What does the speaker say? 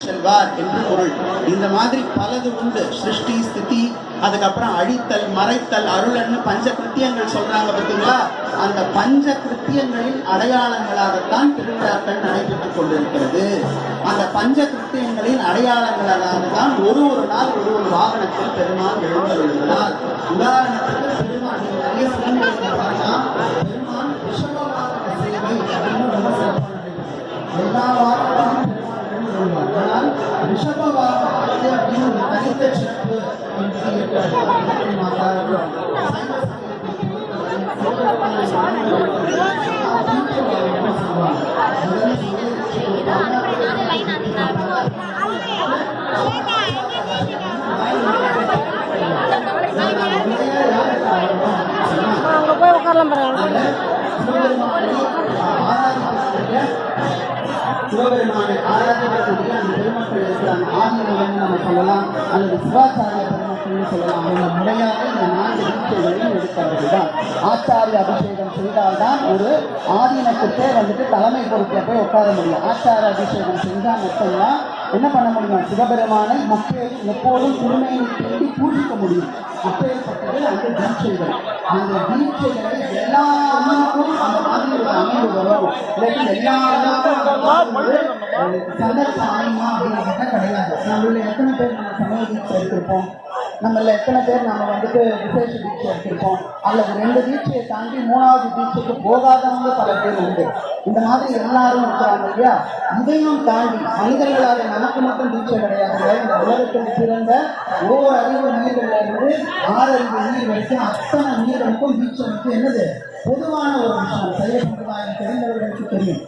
செல்வார் என்று பொருள். இந்த மாதிரி பலது உண்டு. சிருஷ்டி, ஸ்திதி, அதுக்கப்புறம் அழித்தல், மறைத்தல், அருளன்னு பஞ்ச கிருத்தியங்கள் சொல்றாங்க பார்த்தீங்களா? அந்த பஞ்ச கிருத்தியங்களின் அடையாளங்களாகத்தான் திருவிழாக்கள் நடைபெற்றுக் கொண்டிருக்கிறது. அந்த பஞ்ச கிருத்தியங்களின் அடையாளங்களாகத்தான் ஒரு நாள் ஒரு வாகனத்தில் பெருமாள் எழுந்தருள்கிறார். உதாரணத்துக்கு பெருமாள் நிறைய பெருமாள் ரிஷபவாகன சேவை எல்லா வாகனமும் ஆனால் ரிஷபவாகனத்தை அப்படின்னு தனித்த சிறப்பு போய் உட்காரலாம். சிவபெருமானை ஆராதிக்கக்கூடிய அந்த பெருமக்கள் இருக்கிறாங்க. ஆதிமகன் நம்ம சொல்லலாம், அல்லது சிவாச்சாரிய பெருமக்கள்னு சொல்லலாம். அவங்க முறையாக இந்த 4 தீட்சைகளையும் எடுக்கிறதுதான். ஆச்சாரிய அபிஷேகம் செய்தால்தான் ஒரு ஆதீனத்துக்கே தலைமை பொறுப்பில் போய் உட்கார முடியும். ஆச்சார அபிஷேகம் செஞ்சால் மட்டும்தான் என்ன பண்ண முடியும்? சிவபெருமானை எப்போதும் திருமையை தேடி பூஜிக்க முடியும். அப்பேற்பட்டது அந்த தீட்சைகள். அந்த தீட்சைகளை எல்லா அம்மாவுக்கும் அந்த மாதிரி ஒரு அமைவு வரும். எல்லா சந்தர்ப்ப அமைமா அப்படிங்கிறத கிடையாது. நம்மள எத்தனை பேர் நம்ம சமய தீட்சை எடுத்திருப்போம்? நம்மள எத்தனை பேர் நம்ம விசேஷ தீட்சை எடுத்திருப்போம்? அல்லது 2 தீட்சையை தாண்டி 3வது தீட்சைக்கு போகாதவங்க பல பேர் உண்டு. இந்த மாதிரி எல்லாரும் இருக்கிறாங்க இல்லையா? இதையும் தாண்டி மனிதர்களாக நமக்கு மட்டும் தீட்சை கிடையாது. இந்த உலகத்தில் பிறந்த ஒவ்வொரு அறிவு உயிர்கள்ல இருந்து 6 அறிவு உயிர் வரைக்கும் அத்தனை உயிர்களுக்கும் தீட்சை என்னது பொதுவான ஒரு விஷயம். சைவ சமுதாயம் தெரிந்தவர்களுக்கு தெரியும்.